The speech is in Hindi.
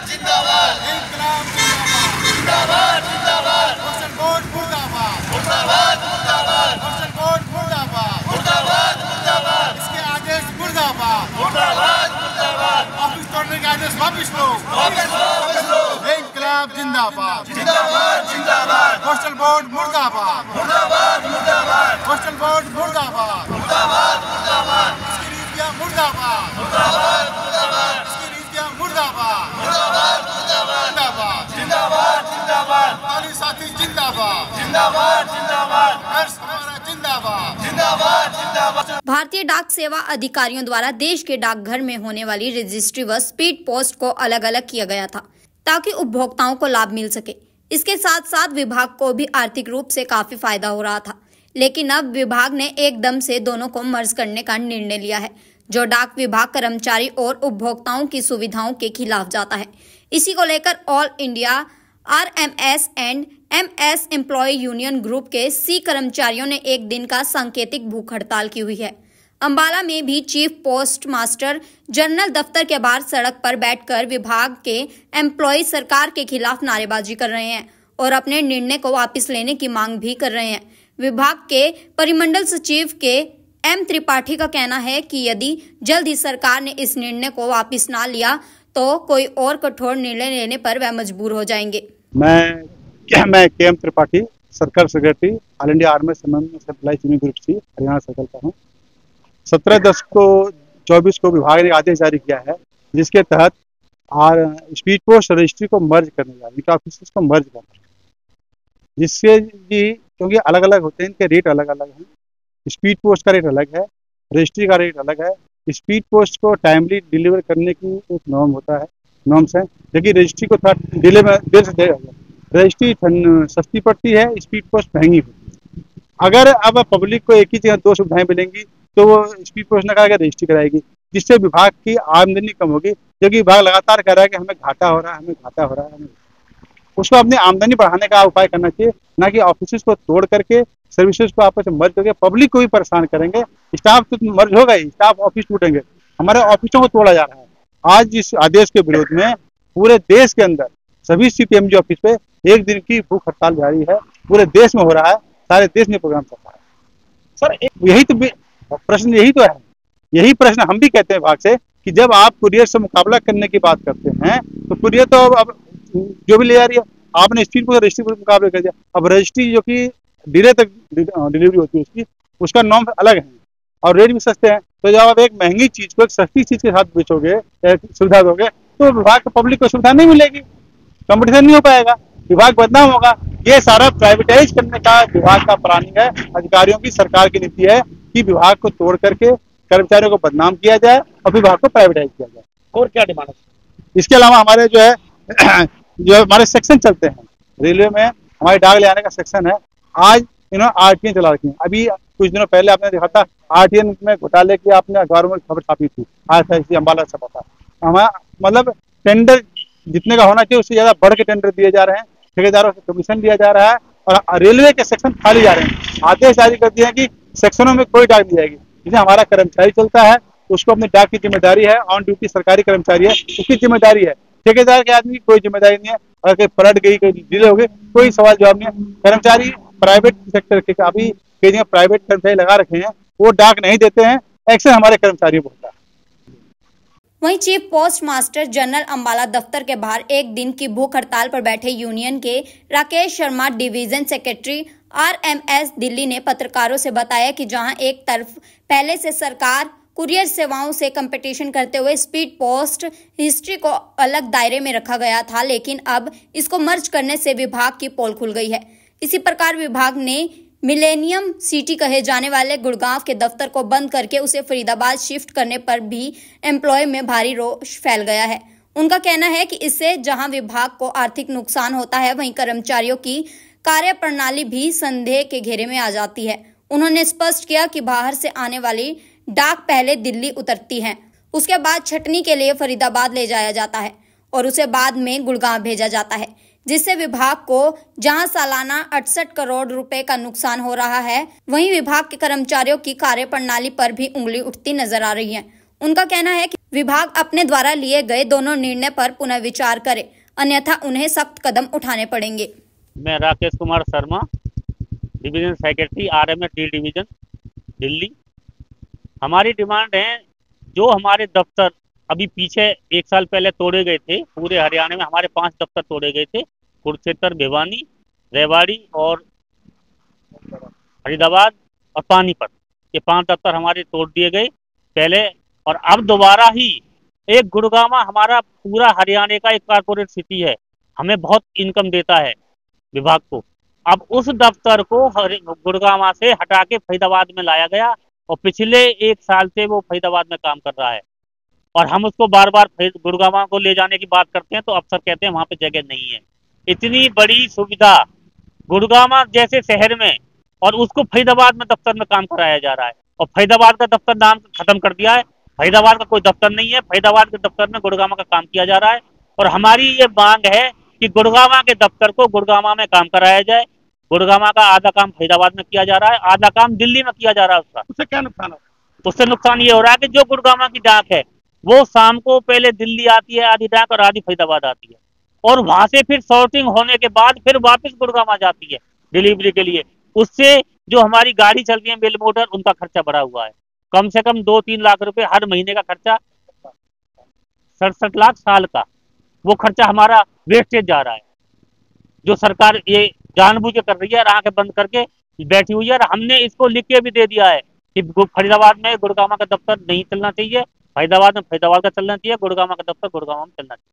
जिंदाबाद इंकलाब जिंदाबाद जिंदाबाद पोस्टल बोर्ड मुर्दाबाद मुर्दाबाद मुर्दाबाद पोस्टल बोर्ड मुर्दाबाद मुर्दाबाद मुर्दाबाद इसके आदेश मुर्दाबाद मुर्दाबाद मुर्दाबाद ऑफिस तोड़ने के आदेश वापिस लो वापस लो इंकलाब जिंदाबाद जिंदाबाद जिंदाबाद पोस्टल बोर्ड मुर्दाबाद मुर्दाबाद मुर्दाबाद पोस्टल बोर्ड मुर्दाबाद मुर्दाबाद मुर्दाबाद इसकी नीतियां मुर्दाबाद मुर्दाबाद मुर्दाबाद इसकी नीतियां मुर्दाबाद मुर्दाबाद मुर्दाबाद जिंदाबाद जिंदाबाद जिंदाबाद ताली साथी जिंदाबाद जिंदाबाद जिंदाबाद नर्स हमारा जिंदाबाद जिंदाबाद जिंदाबाद। भारतीय डाक सेवा अधिकारियों द्वारा देश के डाकघर में होने वाली रजिस्ट्री व स्पीड पोस्ट को अलग अलग किया गया था ताकि उपभोक्ताओं को लाभ मिल सके। इसके साथ साथ विभाग को भी आर्थिक रूप से काफी फायदा हो रहा था, लेकिन अब विभाग ने एकदम से दोनों को मर्ज करने का निर्णय लिया है, जो डाक विभाग कर्मचारी और उपभोक्ताओं की सुविधाओं के खिलाफ जाता है। इसी को लेकर all India RMS and MS employee union group के C कर्मचारियों ने एक दिन का सांकेतिक भूख हड़ताल की हुई है। अंबाला में भी चीफ पोस्ट मास्टर जनरल दफ्तर के बाहर सड़क पर बैठकर विभाग के एम्प्लॉय सरकार के खिलाफ नारेबाजी कर रहे हैं और अपने निर्णय को वापस लेने की मांग भी कर रहे हैं। विभाग के परिमंडल सचिव के M त्रिपाठी का कहना है कि यदि जल्द ही सरकार ने इस निर्णय को वापस ना लिया तो कोई और कठोर निर्णय लेने पर वह मजबूर हो जाएंगे। मैं KM Tripathi, circle secretary all India army employee union group C Haryana circle का हूँ। 17/10/24 को विभाग ने आदेश जारी किया है, जिसके तहत स्पीड पोस्ट रजिस्ट्री को मर्ज करने जा रहे हैं, ऑफिस को मर्ज करना है, जिससे क्योंकि अलग अलग होते हैं, इनके रेट अलग अलग हैं। स्पीड पोस्ट का रेट अलग है, रजिस्ट्री का रेट अलग है। स्पीड पोस्ट को टाइमली डिलीवर करने की एक नॉर्म्स है, लेकिन रजिस्ट्री को थोड़ा देर से रजिस्ट्री सस्ती पड़ती है, स्पीड पोस्ट महंगी होती है। अगर अब पब्लिक को एक ही जगह दो सुविधाएं मिलेंगी तो वो स्पीड पोस्ट न कराकर रजिस्ट्री कराएगी, जिससे विभाग की आमदनी कम होगी, क्योंकि विभाग लगातार कह रहा है कि हमें घाटा हो रहा है। उसको अपनी आमदनी बढ़ाने का उपाय करना चाहिए, ना कि ऑफिस को तोड़ करके सर्विसेज को आपस में मर्ज करके पब्लिक को भी परेशान करेंगे। स्टाफ तो मर्ज होगा ही, स्टाफ ऑफिस टूटेंगे, हमारे ऑफिसों को तोड़ा जा रहा है। आज इस आदेश के विरोध में पूरे देश के अंदर सभी CPMG ऑफिस पे एक दिन की भूख हड़ताल जारी है, पूरे देश में हो रहा है, सारे देश में प्रोग्राम चल रहा है। सर यही तो प्रश्न है, यही प्रश्न हम भी कहते हैं विभाग से कि जब आप कुरियर से मुकाबला करने की बात करते हैं तो कुरियर तो अब जो भी ले जा रही है, आपने स्पीड पोस्ट रजिस्ट्री पर मुकाबले कर दिया। अब रजिस्ट्री जो कि डिले तक डिलीवरी होती है उसका नॉर्म अलग है और रेट भी सस्ते हैं। तो जब आप एक महंगी चीज को एक सस्ती चीज के साथ बेचोगे, सुविधा दोगे, तो विभाग को पब्लिक को सुविधा नहीं मिलेगी, कंपटीशन नहीं हो पाएगा, विभाग बदनाम होगा। ये सारा प्राइवेटाइज करने का विभाग का प्लानिंग है, अधिकारियों की, सरकार की नीति है कि विभाग को तोड़ करके कर्मचारियों को बदनाम किया जाए और विभाग को प्राइवेटाइज किया जाए। और क्या डिमांड है? इसके अलावा हमारे जो हमारे सेक्शन चलते हैं रेलवे में, हमारे डाक ले आने का सेक्शन है, आज इन्होंने RTN चला रखी है। अभी कुछ दिनों पहले आपने देखा था RTN में घोटाले की आपने अखबारों में खबर छापी थी, आज अम्बाला छपा था। हमारा मतलब टेंडर जितने का होना चाहिए उससे ज्यादा बढ़ के टेंडर दिए जा रहे हैं, ठेकेदारों से कमीशन दिया जा रहा है और रेलवे के सेक्शन खाली जा रहे हैं। आदेश जारी कर दिए हैं कि सेक्शनों में कोई डाक नहीं जाएगी। जिसे हमारा कर्मचारी चलता है उसको अपनी डाक की जिम्मेदारी है, ऑन ड्यूटी सरकारी कर्मचारी है, उसकी जिम्मेदारी है। ठेकेदार के आदमी की कोई जिम्मेदारी नहीं है, अगर कहीं पलट गई, कोई डिले हो गई, कोई सवाल जवाब नहीं है। कर्मचारी प्राइवेट सेक्टर के अभी कई जगह प्राइवेट कर्मचारी लगा रखे हैं, वो डाक नहीं देते हैं, एक्शन हमारे कर्मचारियों को होता है। वहीं chief post master general Ambala दफ्तर के बाहर एक दिन की भूख हड़ताल पर बैठे यूनियन के Rakesh Sharma, division secretary RMS Delhi ने पत्रकारों से बताया कि जहां एक तरफ पहले से सरकार कुरियर सेवाओं से कंपटीशन करते हुए स्पीड पोस्ट हिस्ट्री को अलग दायरे में रखा गया था, लेकिन अब इसको मर्ज करने से विभाग की पोल खुल गई है। इसी प्रकार विभाग ने मिलेनियम सिटी कहे जाने वाले गुड़गांव के दफ्तर को बंद करके उसे फरीदाबाद शिफ्ट करने पर भी एम्प्लॉय में भारी रोष फैल गया है। उनका कहना है कि इससे जहां विभाग को आर्थिक नुकसान होता है, वहीं कर्मचारियों की कार्य प्रणाली भी संदेह के घेरे में आ जाती है। उन्होंने स्पष्ट किया कि बाहर से आने वाली डाक पहले दिल्ली उतरती है, उसके बाद छटनी के लिए फरीदाबाद ले जाया जाता है और उसे बाद में गुड़गांव भेजा जाता है, जिससे विभाग को जहां सालाना 68 करोड़ रुपए का नुकसान हो रहा है, वहीं विभाग के कर्मचारियों की कार्य प्रणाली पर भी उंगली उठती नजर आ रही है। उनका कहना है कि विभाग अपने द्वारा लिए गए दोनों निर्णय पर पुनर्विचार करे, अन्यथा उन्हें सख्त कदम उठाने पड़ेंगे। मैं Rakesh Kumar Sharma, division secretary RMS D division Delhi. हमारी डिमांड है, जो हमारे दफ्तर अभी पीछे 1 साल पहले तोड़े गए थे, पूरे हरियाणा में हमारे 5 दफ्तर तोड़े गए थे, कुरुक्षेत्र, भिवानी, रेवाड़ी और फरीदाबाद और पानीपत। ये 5 दफ्तर हमारे तोड़ दिए गए पहले, और अब दोबारा ही एक गुड़गांव हमारा पूरा हरियाणा का एक कारपोरेट सिटी है, हमें बहुत इनकम देता है विभाग को। अब उस दफ्तर को गुड़गांव से हटा के फरीदाबाद में लाया गया और पिछले 1 साल से वो फरीदाबाद में काम कर रहा है, और हम उसको बार बार गुड़गांव को ले जाने की बात करते हैं तो अफसर कहते हैं वहां पे जगह नहीं है। इतनी बड़ी सुविधा गुड़गांव जैसे शहर में, और उसको फरीदाबाद में दफ्तर में काम कराया जा रहा है, और फरीदाबाद का दफ्तर नाम खत्म कर दिया है। फरीदाबाद का कोई दफ्तर नहीं है, फरीदाबाद के दफ्तर में गुड़गांव का काम किया जा रहा है। और हमारी ये मांग है कि गुड़गांव के दफ्तर को गुड़गांव में काम कराया जाए। गुड़गांव का आधा काम फरीदाबाद में किया जा रहा है, आधा काम दिल्ली में किया जा रहा है। उससे क्या नुकसान है? उससे नुकसान ये हो रहा है कि जो गुड़गांव की डाक है वो शाम को पहले दिल्ली आती है आधी डाक, और आधी फरीदाबाद आती है, और वहां से फिर सॉर्टिंग होने के बाद फिर वापस गुड़गांव जाती है डिलीवरी के लिए। उससे जो हमारी गाड़ी चलती है बेल मोटर, उनका खर्चा बढ़ा हुआ है। कम से कम 2-3 लाख रुपए हर महीने का खर्चा, 67 लाख साल का वो खर्चा हमारा वेस्टेज जा रहा है, जो सरकार ये जानबूझ के कर रही है, आंखें बंद करके बैठी हुई है। और हमने इसको लिख के भी दे दिया है कि फरीदाबाद में गुड़गांव का दफ्तर नहीं चलना चाहिए, फरीदाबाद में फरीदाबाद का चलना चाहिए, गुड़गांव का दफ्तर गुड़गांव में चलना चाहिए।